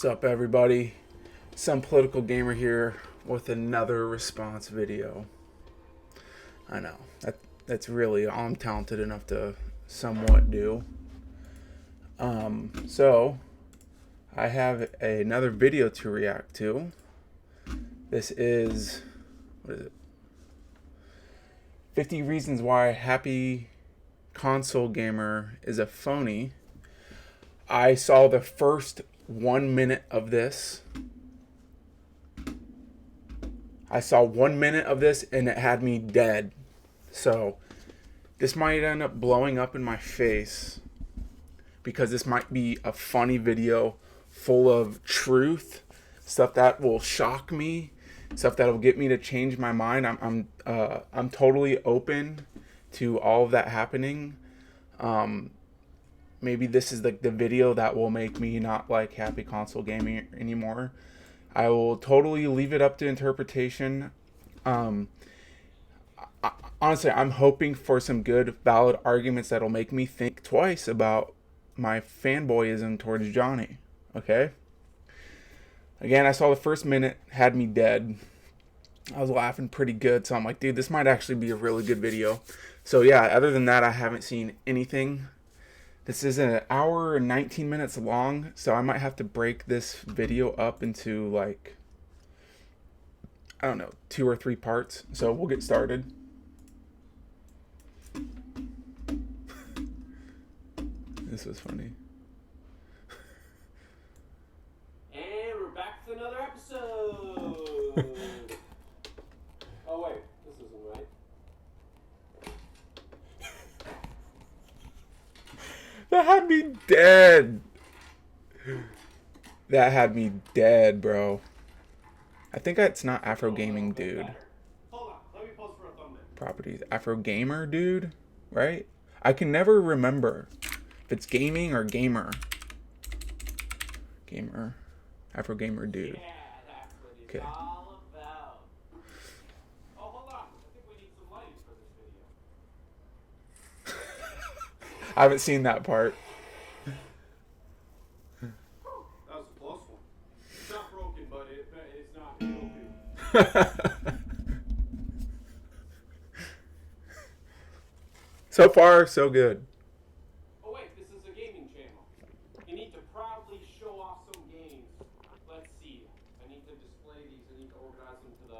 What's up, everybody? Some political gamer here with another response video. I know that's really all I'm talented enough to somewhat do. So I have another video to react to. This is, what is it? 50 reasons why Happyconsolegamer is a phony. I saw the first 1 minute of this. I saw 1 minute of this and it had me dead. So this might end up blowing up in my face because this might be a funny video full of truth, stuff that will shock me, stuff that will get me to change my mind. I'm totally open to all of that happening. Maybe this is like the video that will make me not like Happyconsolegamer anymore. I will totally leave it up to interpretation. Honestly, I'm hoping for some good, valid arguments that'll make me think twice about my fanboyism towards Johnny. Okay? Again, I saw the first minute, had me dead. I was laughing pretty good, so I'm like, dude, this might actually be a really good video. So yeah, other than that, I haven't seen anything. This is an hour and 19 minutes long, so I might have to break this video up into, like, I don't know, 2 or 3 parts. So we'll get started. This was funny. And we're back to another episode. Oh wait, this isn't right. That had me dead. That had me dead, bro. I think it's not Afrogamerdude. Hold on, let me pause for a thumbnail. Properties. Afrogamerdude, right? I can never remember if it's gaming or gamer. Gamer. Afrogamerdude. Yeah, that's what it's Okay. all about. Oh, hold on. I think we need some lighting for this video. I haven't seen that part. That was a close one. It's not broken, but it's not broken. So far, so good. Oh wait, this is a gaming channel. You need to proudly show off some games. Let's see. I need to display these. I need to organize them to the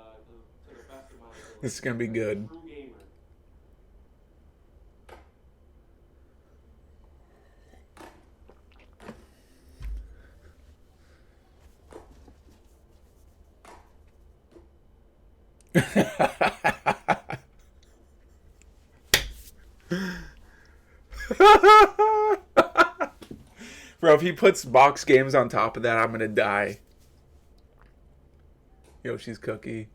best of my ability. This is gonna be good. True gamer. Bro, if he puts box games on top of that, I'm gonna die. Yoshi's cookie.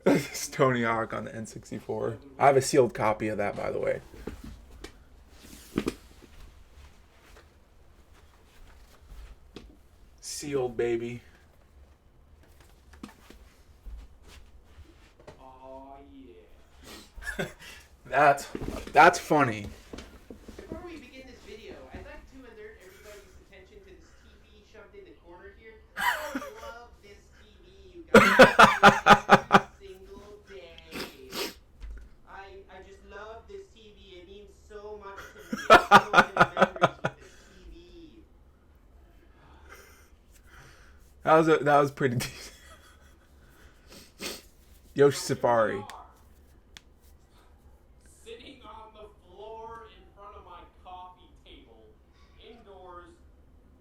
This is Tony Hawk on the N64. I have a sealed copy of that, by the way. Sealed, baby. Oh yeah. That's funny. Before we begin this video, I'd like to alert everybody's attention to this TV shoved in the corner here. I love this TV, you guys. Every single day. I just love this TV. It means so much to me. So many memories with this TV. That was pretty decent. Yoshi Safari. Sitting on the floor in front of my coffee table, indoors,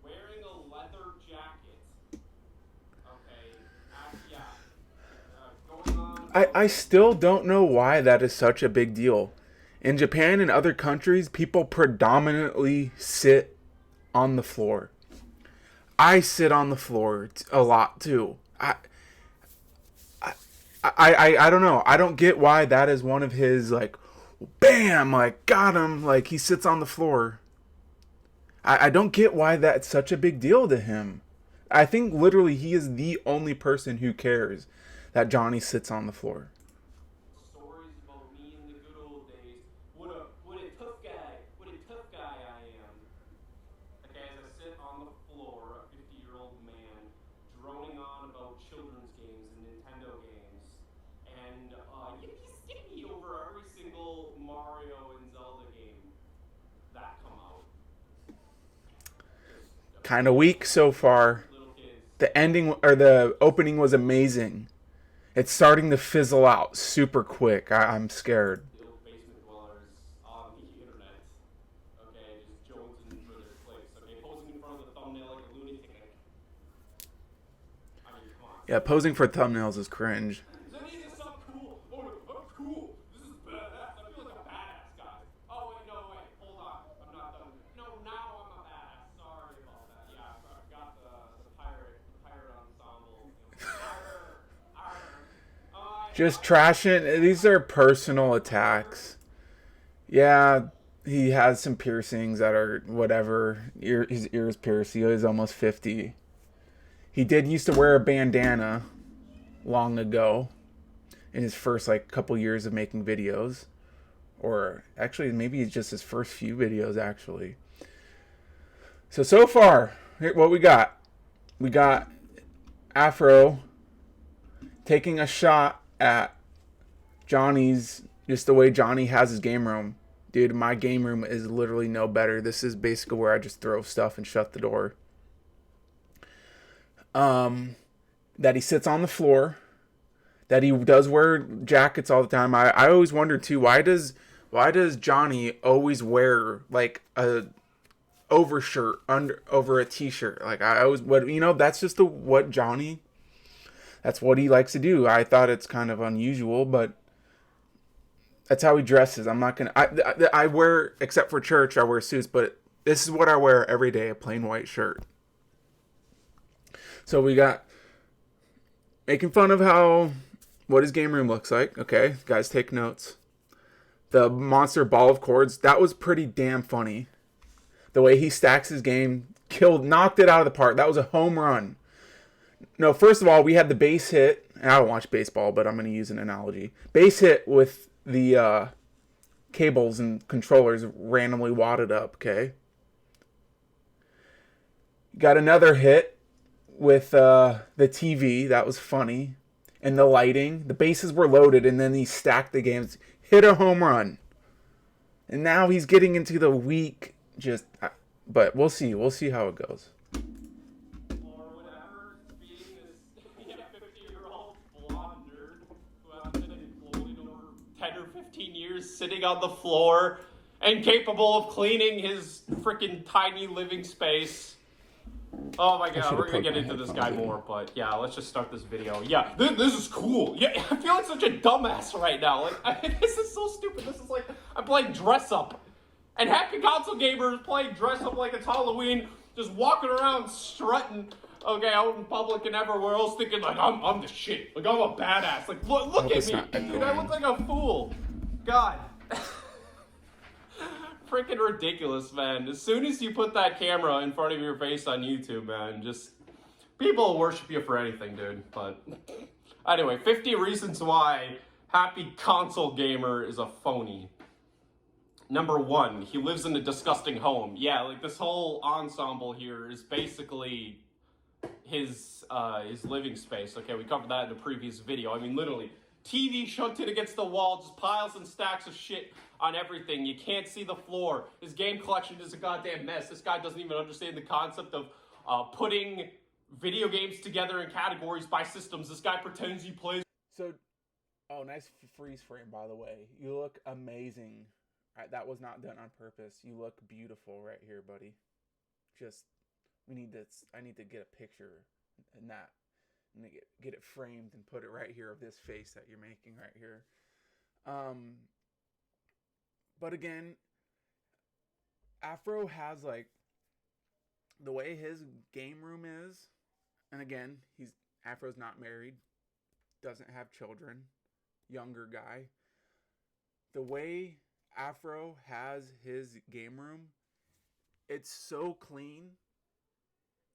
wearing a leather jacket. Okay, yeah. Going on. I still don't know why that is such a big deal. In Japan and other countries, people predominantly sit on the floor. I sit on the floor a lot too. I don't know. I don't get why that is one of his, like, bam, like, got him, like, he sits on the floor. I don't get why that's such a big deal to him. I think literally he is the only person who cares that Johnny sits on the floor. Stories about me in the good old days. Would a kind of weak so far. Little kids. The ending or the opening was amazing. It's starting to fizzle out super quick. I'm scared. Little basement dwellers on the internet. Okay, just jonesing for their clicks. Okay, posing in front of the thumbnail like a lunatic. I mean, come on. Yeah, posing for thumbnails is cringe. Isn't this so cool? Oh, I'm cool. This is badass. I feel like a badass, guys. Oh, wait, no, wait. Hold on. I'm not done. No, now I'm a badass. Sorry about that. Yeah, I forgot the pirate ensemble. Arr, arr. Just trashing. These are personal attacks. Yeah, he has some piercings that are whatever. His ears pierced. He is almost 50. He did used to wear a bandana long ago in his first like couple years of making videos, or actually maybe it's just his first few videos actually. So far, what we got Afro taking a shot at Johnny's, just the way Johnny has his game room. Dude, my game room is literally no better. This is basically where I just throw stuff and shut the door. That he sits on the floor, that he does wear jackets all the time. I always wonder too, why does Johnny always wear like a overshirt over a t-shirt? Like I always, that's just that's what he likes to do. I thought it's kind of unusual, but that's how he dresses. I'm not gonna. I wear, except for church, I wear suits, but this is what I wear every day: a plain white shirt. So we got making fun of what his game room looks like. Okay, guys, take notes. The monster ball of cords, that was pretty damn funny. The way he stacks his game, knocked it out of the park. That was a home run. No, first of all, we had the base hit. I don't watch baseball, but I'm going to use an analogy. Base hit with the cables and controllers randomly wadded up, okay? Got another hit with the TV. That was funny. And the lighting. The bases were loaded, and then he stacked the games. Hit a home run. And now he's getting into the weak, but we'll see. We'll see how it goes. Or whatever, being this 50-year-old blonde nerd who has been employed over 10 or 15 years sitting on the floor and capable of cleaning his freaking tiny living space. Oh my god, we're gonna get into this guy more, but yeah, let's just start this video. Yeah, this is cool. Yeah, I feel like such a dumbass right now. Like, this is so stupid. This is like, I'm playing dress up. And Happyconsolegamer is playing dress up like it's Halloween, just walking around strutting, okay, out in public and everywhere else, thinking like, I'm the shit. Like, I'm a badass. Like, look at me. Dude, I look like a fool. God. Freaking ridiculous, man. As soon as you put that camera in front of your face on YouTube, man, just people will worship you for anything, dude. But anyway, 50 reasons why Happyconsolegamer is a phony. Number 1, he lives in a disgusting home. Yeah, like this whole ensemble here is basically his living space. Okay, we covered that in a previous video. I mean, literally, TV shunted against the wall, just piles and stacks of shit on everything. You can't see the floor. His game collection is a goddamn mess. This guy doesn't even understand the concept of putting video games together in categories by systems. This guy pretends he plays. So, nice freeze frame, by the way. You look amazing. That was not done on purpose. You look beautiful right here, buddy. I need to get a picture and that. And get it framed and put it right here of this face that you're making right here. But again, Afro has like the way his game room is, and again, Afro's not married, doesn't have children, younger guy. The way Afro has his game room, it's so clean.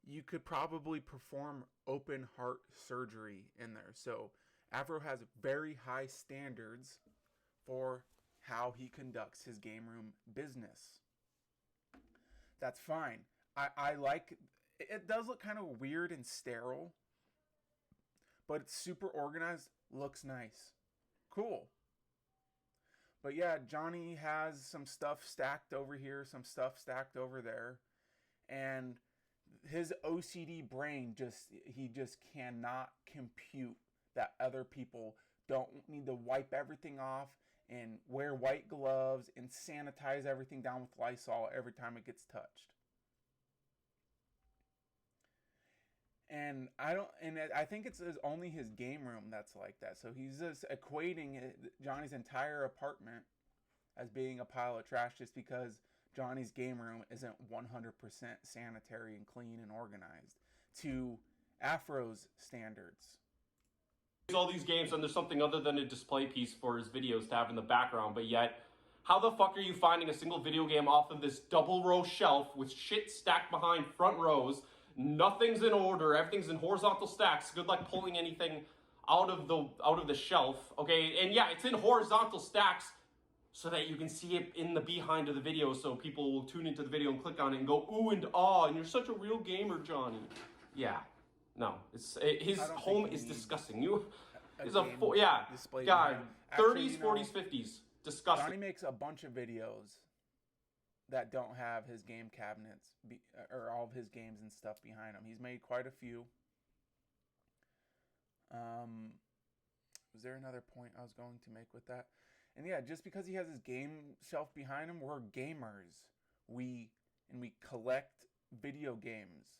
You could probably perform open heart surgery in there. So Afro has very high standards for how he conducts his game room business. That's fine. I like it. Does look kind of weird and sterile, but it's super organized, looks nice. Cool. But yeah, Johnny has some stuff stacked over here, some stuff stacked over there, and his OCD brain he just cannot compute that other people don't need to wipe everything off and wear white gloves and sanitize everything down with Lysol every time it gets touched. And I think it's only his game room that's like that. So he's just equating Johnny's entire apartment as being a pile of trash just because Johnny's game room isn't 100% sanitary and clean and organized to Afro's standards. All these games and there's something other than a display piece for his videos to have in the background, but yet how the fuck are you finding a single video game off of this double row shelf with shit stacked behind front rows? Nothing's in order, everything's in horizontal stacks. Good luck pulling anything out of the shelf, okay? And yeah, it's in horizontal stacks so that you can see it in the behind of the video, so people will tune into the video and click on it and go ooh and ah, and you're such a real gamer, Johnny. Yeah. No, his home is disgusting. He's a God, 30s, 40s, 50s, disgusting. Johnny makes a bunch of videos that don't have his game cabinets or all of his games and stuff behind him. He's made quite a few. Was there another point I was going to make with that? And yeah, just because he has his game shelf behind him, we're gamers. We collect video games.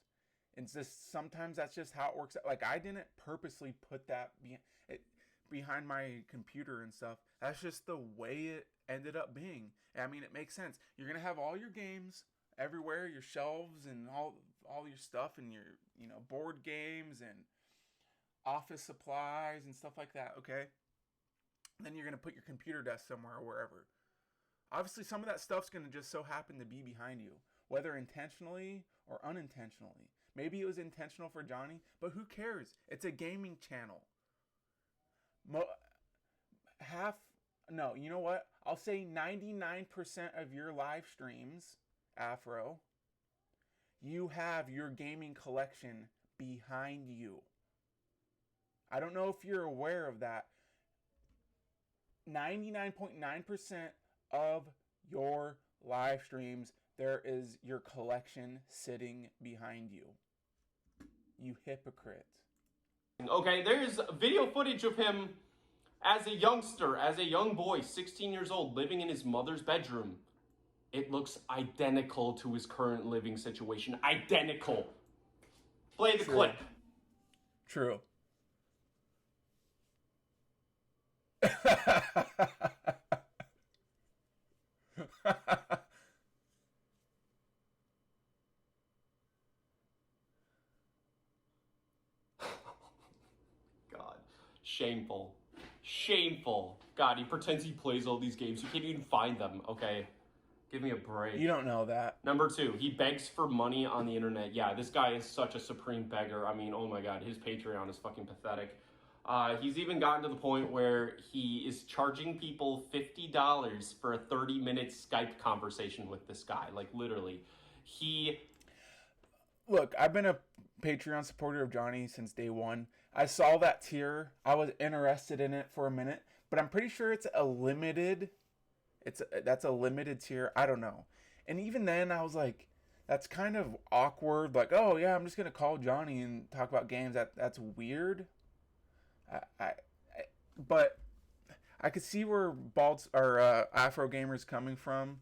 It's just sometimes that's just how it works. Like I didn't purposely put that behind my computer and stuff. That's just the way it ended up being. I mean, it makes sense. You're gonna have all your games everywhere, your shelves and all your stuff, and your board games and office supplies and stuff like that. Okay, and then you're gonna put your computer desk somewhere or wherever. Obviously, some of that stuff's gonna just so happen to be behind you, whether intentionally or unintentionally. Maybe it was intentional for Johnny, but who cares? It's a gaming channel. You know what? I'll say 99% of your live streams, Afro, you have your gaming collection behind you. I don't know if you're aware of that. 99.9% of your live streams, there is your collection sitting behind you. You hypocrite. Okay, there's video footage of him as a youngster, as a young boy, 16 years old, living in his mother's bedroom. It looks identical to his current living situation. Identical. Play the clip. True. God, shameful. Shameful. God, he pretends he plays all these games. You can't even find them, okay? Give me a break. You don't know that. Number 2, he begs for money on the internet. Yeah, this guy is such a supreme beggar. I mean, oh my God, his Patreon is fucking pathetic. He's even gotten to the point where he is charging people $50 for a 30-minute Skype conversation with this guy. Like, literally. Look, I've been a Patreon supporter of Johnny since day one. I saw that tier. I was interested in it for a minute, but I'm pretty sure it's a limited. That's a limited tier. I don't know. And even then, I was like, that's kind of awkward. Like, oh yeah, I'm just gonna call Johnny and talk about games. That's weird. But I could see where Afrogamer's coming from.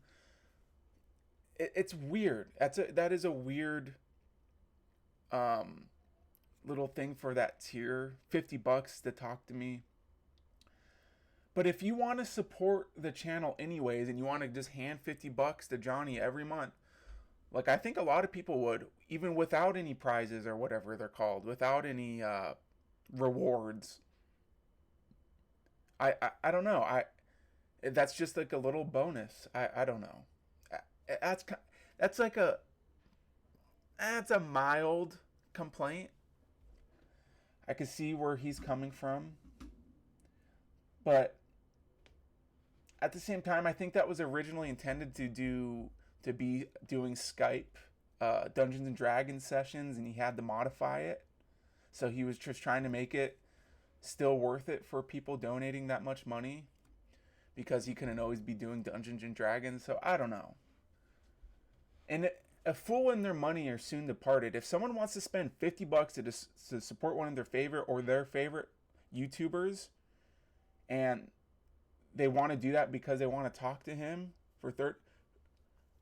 It's weird. That is a weird little thing for that tier. $50 to talk to me. But if you want to support the channel anyways, and you want to just hand $50 to Johnny every month, like I think a lot of people would, even without any prizes or whatever they're called, without any rewards. I don't know. That's just like a little bonus. I don't know. That's a mild complaint. I can see where he's coming from. But at the same time, I think that was originally intended to be doing Skype Dungeons and Dragons sessions, and he had to modify it. So he was just trying to make it still worth it for people donating that much money, because he couldn't always be doing Dungeons and Dragons. So I don't know. And a fool and their money are soon departed. If someone wants to spend $50 to support one of their favorite or their favorite YouTubers, and they want to do that because they want to talk to him for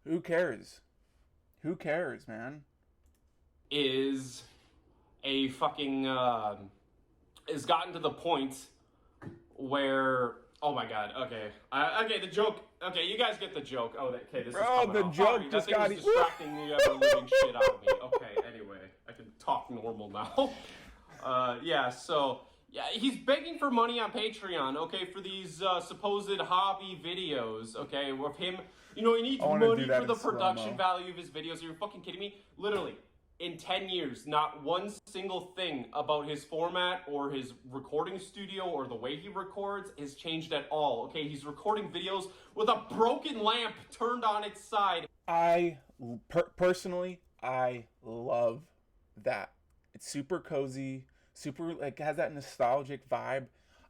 who cares? Who cares, man? Is a fucking has gotten to the point where, oh my god, okay, okay, the joke, okay, you guys get the joke. Oh, okay, this is coming the off. joke Sorry, just that got thing was distracting the ever-living shit out of me. Okay, anyway, I can talk normal now. Yeah, so, yeah, he's begging for money on Patreon, okay, for these supposed hobby videos, okay, with him, you know, he needs money for the production value of his videos. Are you fucking kidding me? Literally, in 10 years, not one single thing about his format or his recording studio or the way he records has changed at all, okay? He's recording videos with a broken lamp turned on its side. Personally, I love that. It's super cozy, super, like, has that nostalgic vibe.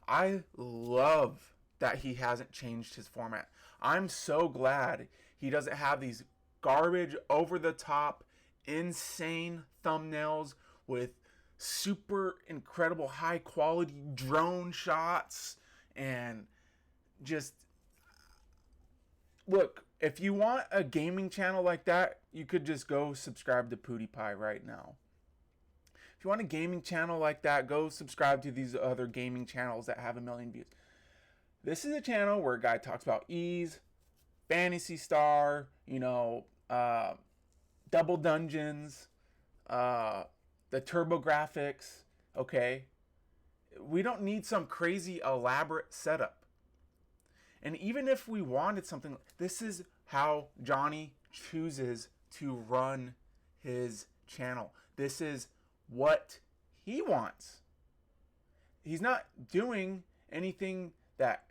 I love that he hasn't changed his format. I'm so glad he doesn't have these garbage, over-the-top, insane thumbnails with super incredible high quality drone shots. And just look, if you want a gaming channel like that, you could just go subscribe to PewDiePie right now. If you want a gaming channel like that, go subscribe to these other gaming channels that have 1 million views. This is a channel where a guy talks about ease, Fantasy Star, you know, Double Dungeons, the TurboGrafx, okay? We don't need some crazy elaborate setup. And even if we wanted something, this is how Johnny chooses to run his channel. This is what he wants. He's not doing anything that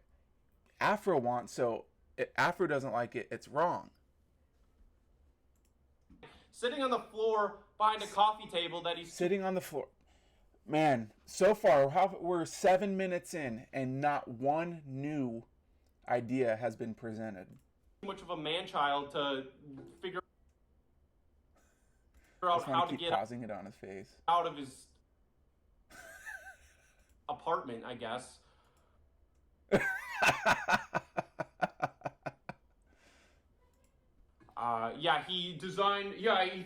Afro wants, so if Afro doesn't like it, it's wrong. Sitting on the floor behind a coffee table that he's sitting on the floor. Man, so far we're 7 minutes in and not one new idea has been presented. too much of a man-child to figure out how to get pausing it on his face out of his apartment, I guess. Yeah, he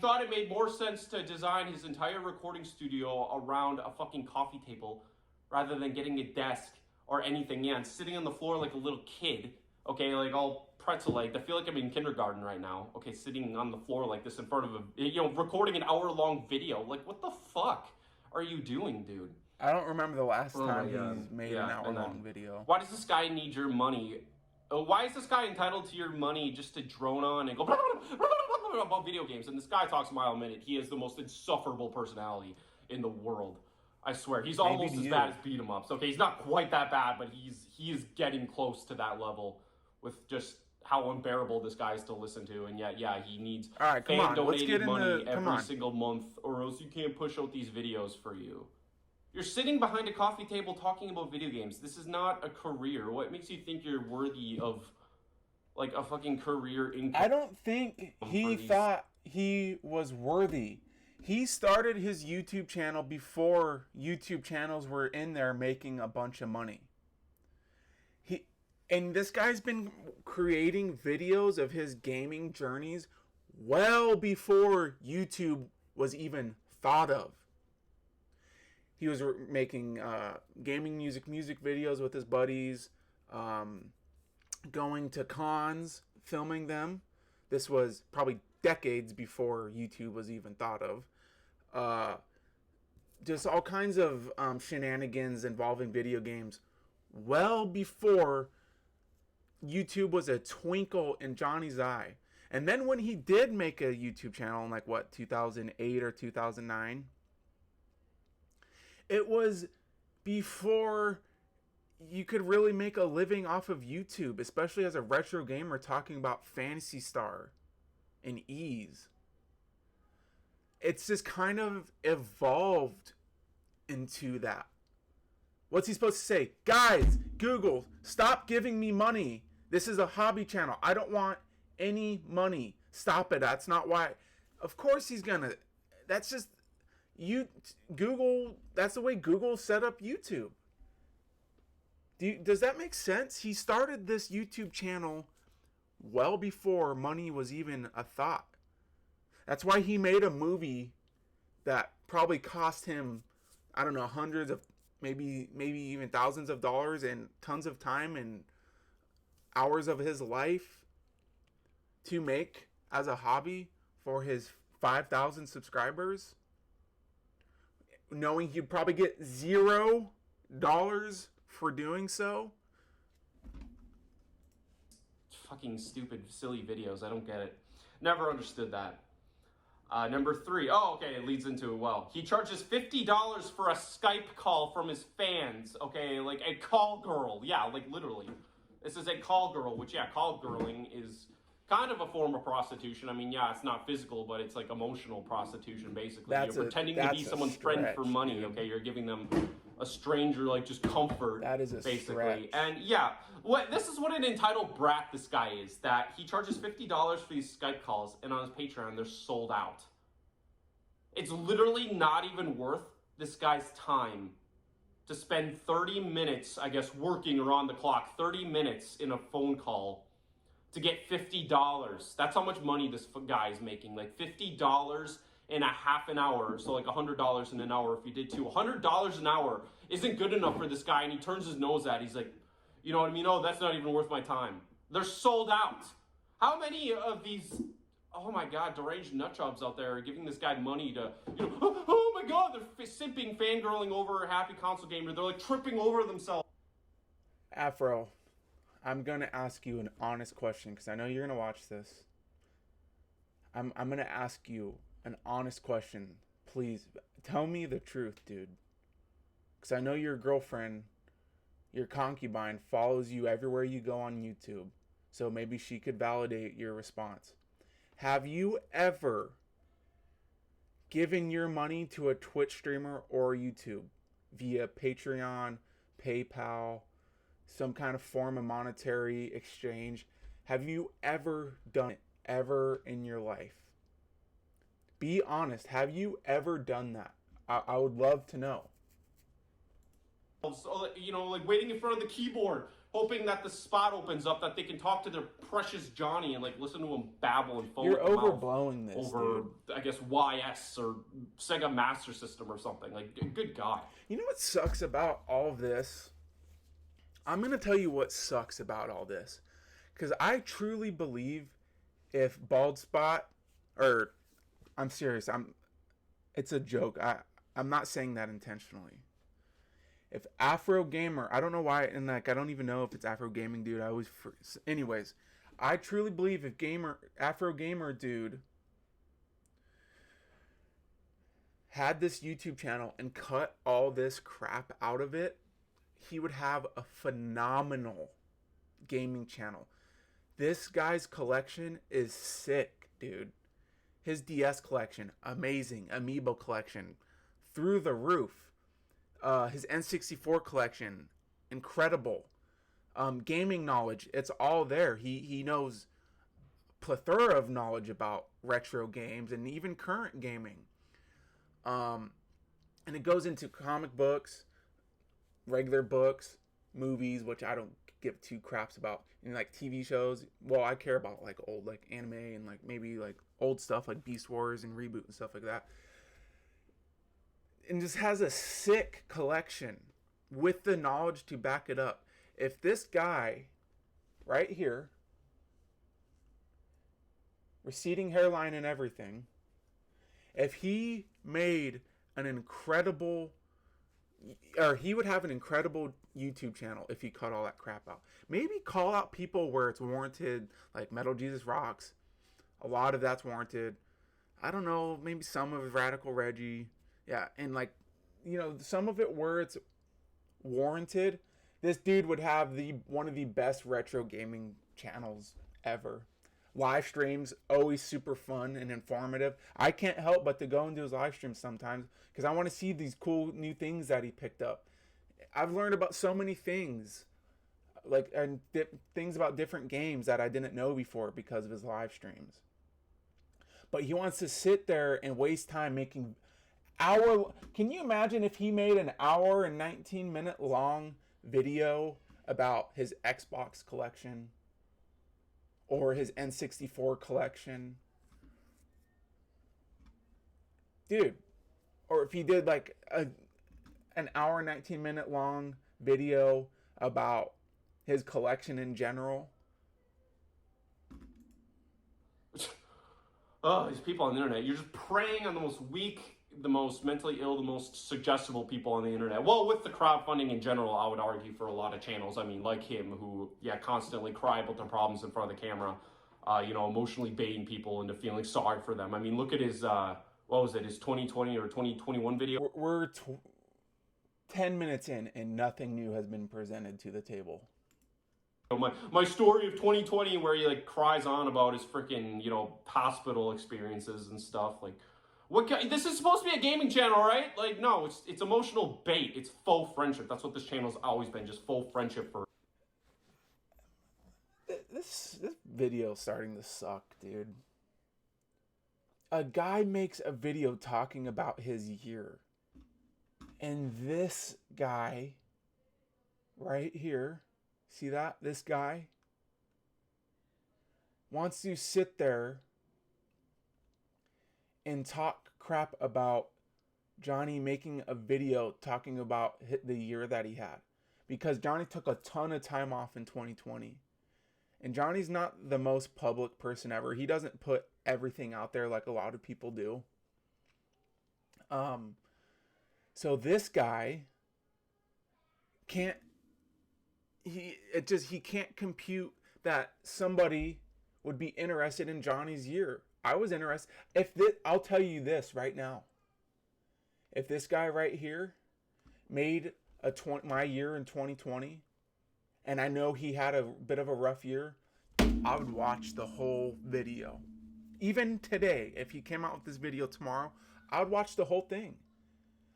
thought it made more sense to design his entire recording studio around a fucking coffee table rather than getting a desk or anything. Yeah, and sitting on the floor like a little kid, okay, like all pretzel-legged. I feel like I'm in kindergarten right now, okay, sitting on the floor like this in front of recording an hour-long video. Like, what the fuck are you doing, dude? I don't remember the last time he's made an hour-long video. Why does this guy need your money? Why is this guy entitled to your money just to drone on and go about video games? And this guy talks a mile a minute. He is the most insufferable personality in the world. I swear. He's almost as bad as beat 'em ups. Okay, he's not quite that bad, but he is getting close to that level with just how unbearable this guy is to listen to. And yet, yeah, he needs fan-donated money every single month, or else you can't push out these videos for you. You're sitting behind a coffee table talking about video games. This is not a career. What makes you think you're worthy of, like, a fucking career income? I don't think he thought he was worthy. He started his YouTube channel before YouTube channels were in there making a bunch of money. And this guy's been creating videos of his gaming journeys well before YouTube was even thought of. He was making gaming music videos with his buddies, going to cons, filming them. This was probably decades before YouTube was even thought of. Just all kinds of shenanigans involving video games well before YouTube was a twinkle in Johnny's eye. And then when he did make a YouTube channel in 2008 or 2009, it was before you could really make a living off of YouTube, especially as a retro gamer talking about Phantasy Star and ease. It's just kind of evolved into that. What's he supposed to say? Guys, Google, stop giving me money. This is a hobby channel. I don't want any money. Stop it. That's not why. Of course he's gonna. That's just Google. That's the way Google set up YouTube. Does that make sense? He started this YouTube channel well before money was even a thought. That's why he made a movie that probably cost him, I don't know, hundreds of, maybe even thousands of dollars and tons of time and hours of his life to make as a hobby for his 5,000 subscribers, knowing he'd probably get $0 for doing so. Fucking stupid, silly videos. I don't get it. Never understood that. Number 3. Oh, okay, it leads into it well. He charges $50 for a Skype call from his fans. Okay, like a call girl. Yeah, like literally. This is a call girl, which, yeah, call girling is kind of a form of prostitution. I mean, yeah, it's not physical, but it's like emotional prostitution, basically. You're pretending to be someone's friend for money, dude. Okay? You're giving them a stranger, like, just comfort. That is a basically. stretch. And, yeah, this is what an entitled brat this guy is, that he charges $50 for these Skype calls, and on his Patreon, they're sold out. It's literally not even worth this guy's time to spend 30 minutes, I guess, working around the clock, 30 minutes in a phone call to get $50. That's how much money this guy is making. Like $50 in a half an hour. So like $100 in an hour if you did two. $100 an hour isn't good enough for this guy, and he turns his nose at it. He's like, you know what I mean? Oh, that's not even worth my time. They're sold out. How many of these, oh my God, deranged nutjobs out there are giving this guy money to, oh my God, they're simping, fangirling over Happyconsolegamer. They're like tripping over themselves. Afro, I'm going to ask you an honest question because I know you're going to watch this. I'm going to ask you an honest question. Please, tell me the truth, dude. Because I know your girlfriend, your concubine, follows you everywhere you go on YouTube. So maybe she could validate your response. Have you ever given your money to a Twitch streamer or YouTube via Patreon, PayPal, some kind of form of monetary exchange? Have you ever done it ever in your life? Be honest. Have you ever done that? I would love to know. So, like waiting in front of the keyboard, hoping that the spot opens up that they can talk to their precious Johnny and like listen to him babble and foam. You're overblowing this, over, dude. I guess YS or Sega Master System or something. Like, good God. You know what sucks about all of this? I'm going to tell you what sucks about all this. Because I truly believe if Bald Spot, or I'm serious, it's a joke. I'm not saying that intentionally. If Afrogamer, I don't know why, and like I don't even know if it's Afrogamerdude. I always, anyways, I truly believe if Afrogamerdude had this YouTube channel and cut all this crap out of it, he would have a phenomenal gaming channel. This guy's collection is sick, dude. His DS collection, amazing. Amiibo collection, through the roof. His N64 collection, incredible. Gaming knowledge, it's all there. He knows plethora of knowledge about retro games and even current gaming. And it goes into comic books, regular books, movies, which I don't give two craps about, and like TV shows. Well, I care about like old like anime and like maybe like old stuff like Beast Wars and Reboot and stuff like that. And just has a sick collection with the knowledge to back it up. If this guy right here, receding hairline and everything, if he made an incredible, or he would have an incredible YouTube channel if he cut all that crap out. Maybe call out people where it's warranted, like Metal Jesus Rocks. A lot of that's warranted. I don't know, maybe some of Radical Reggie. Yeah, and like, some of it where it's warranted. This dude would have one of the best retro gaming channels ever. Live streams, always super fun and informative. I can't help but to go and do his live streams sometimes because I want to see these cool new things that he picked up. I've learned about so many things, things about different games that I didn't know before because of his live streams. But he wants to sit there and waste time making Can you imagine if he made an hour and 19-minute long video about his Xbox collection or his N64 collection? Dude, or if he did like an hour and 19-minute long video about his collection in general. Oh, these people on the internet. You're just preying on the most weak, the most mentally ill, the most suggestible people on the internet. Well, with the crowdfunding in general, I would argue for a lot of channels. I mean, like him, who, constantly cry about their problems in front of the camera, emotionally baiting people into feeling sorry for them. I mean, look at his, his 2020 or 2021 video. We're 10 minutes in and nothing new has been presented to the table. My story of 2020, where he like cries on about his freaking hospital experiences and stuff. Like, this is supposed to be a gaming channel, right? Like, no, it's emotional bait. It's faux friendship. That's what this channel's always been, just faux friendship for. This video's starting to suck, dude. A guy makes a video talking about his year, and this guy right here, see that? This guy wants to sit there and talk crap about Johnny making a video talking about the year that he had. Because Johnny took a ton of time off in 2020. And Johnny's not the most public person ever. He doesn't put everything out there like a lot of people do. So this guy can't compute that somebody would be interested in Johnny's year. I was interested. I'll tell you this right now. If this guy right here made my year in 2020, and I know he had a bit of a rough year, I would watch the whole video. Even today, if he came out with this video tomorrow, I would watch the whole thing.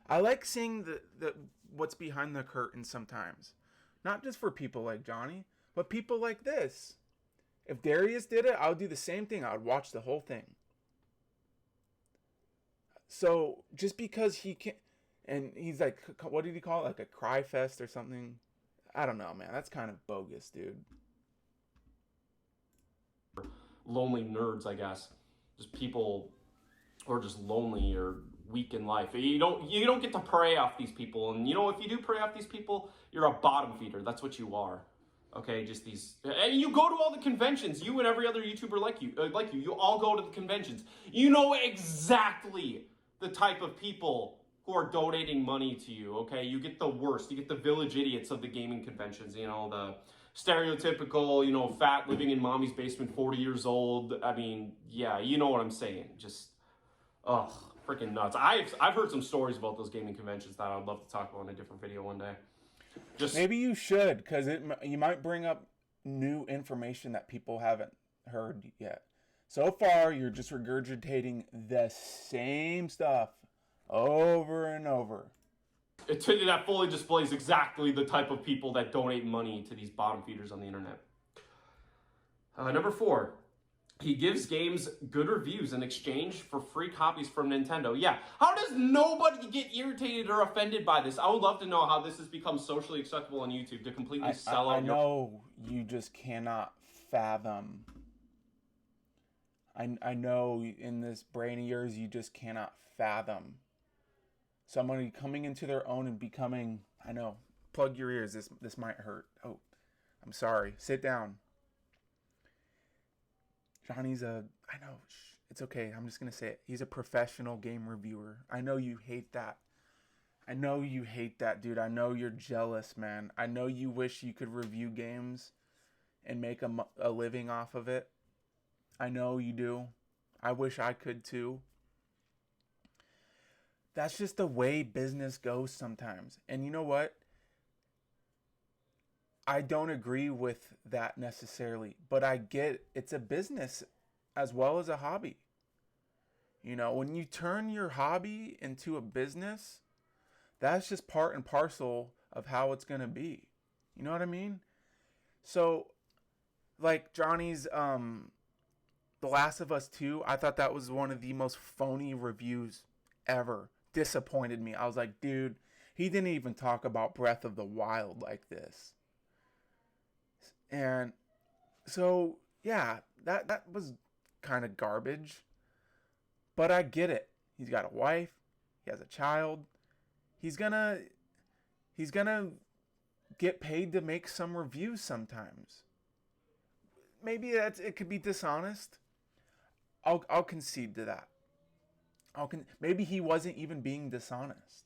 I like seeing the what's behind the curtain sometimes. Not just for people like Johnny, but people like this. If Darius did it, I would do the same thing. I would watch the whole thing. So just because he can't, and he's like, what did he call it? Like a cry fest or something? I don't know, man. That's kind of bogus, dude. Lonely nerds, I guess. Just people who are just lonely or weak in life. You don't get to prey off these people. And if you do prey off these people, you're a bottom feeder. That's what you are. Okay, just these, and you go to all the conventions. You and every other YouTuber like you all go to the conventions. You know exactly the type of people who are donating money to you. Okay, you get the worst. You get the village idiots of the gaming conventions. The stereotypical, fat, living in mommy's basement, 40 years old. I mean, yeah, you know what I'm saying. Just, freaking nuts. I've heard some stories about those gaming conventions that I'd love to talk about in a different video one day. Maybe you should, because you might bring up new information that people haven't heard yet. So far, you're just regurgitating the same stuff over and over. That fully displays exactly the type of people that donate money to these bottom feeders on the internet. Number 4. He gives games good reviews in exchange for free copies from Nintendo. Yeah, how does nobody get irritated or offended by this? I would love to know how this has become socially acceptable on YouTube to completely sell out. I know you just cannot fathom. I know in this brain of yours you just cannot fathom somebody coming into their own and becoming. I know. Plug your ears. This might hurt. Oh, I'm sorry. Sit down. Johnny's I know, it's okay. I'm just going to say it. He's a professional game reviewer. I know you hate that. I know you hate that, dude. I know you're jealous, man. I know you wish you could review games and make a living off of it. I know you do. I wish I could too. That's just the way business goes sometimes. And you know what? I don't agree with that necessarily, but I get it's a business as well as a hobby. When you turn your hobby into a business, that's just part and parcel of how it's going to be. You know what I mean? So, like Johnny's The Last of Us 2, I thought that was one of the most phony reviews ever. Disappointed me. I was like, dude, he didn't even talk about Breath of the Wild like this. And so, yeah, that was kind of garbage. But I get it. He's got a wife. He has a child. He's gonna get paid to make some reviews sometimes. Maybe it could be dishonest. I'll concede to that. Maybe he wasn't even being dishonest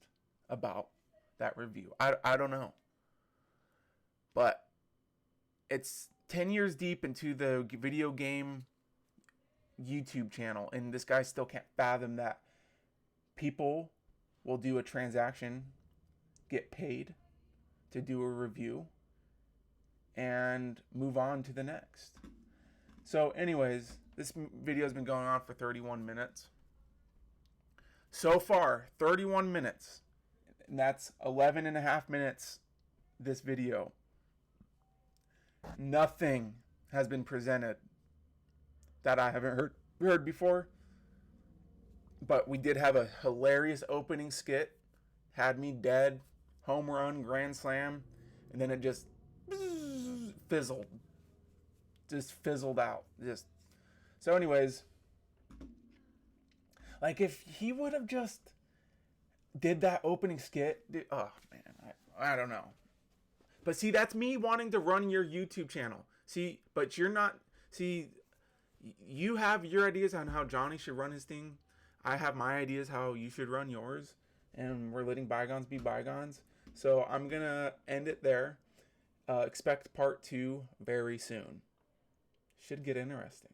about that review. I don't know. But it's 10 years deep into the video game YouTube channel, and this guy still can't fathom that people will do a transaction, get paid to do a review, and move on to the next. So anyways, this video has been going on for 31 minutes. So far, 31 minutes. And that's 11 and a half minutes this video. Nothing has been presented that I haven't heard before. But we did have a hilarious opening skit. Had me dead. Home run, grand slam. And then it just fizzled. Just fizzled out. So anyways, like if he would have just did that opening skit, oh man, I don't know. But see, that's me wanting to run your YouTube channel. See, but you're not. See, you have your ideas on how Johnny should run his thing. I have my ideas how you should run yours, and we're letting bygones be bygones. So I'm gonna end it there. Expect part 2 very soon. Should get interesting.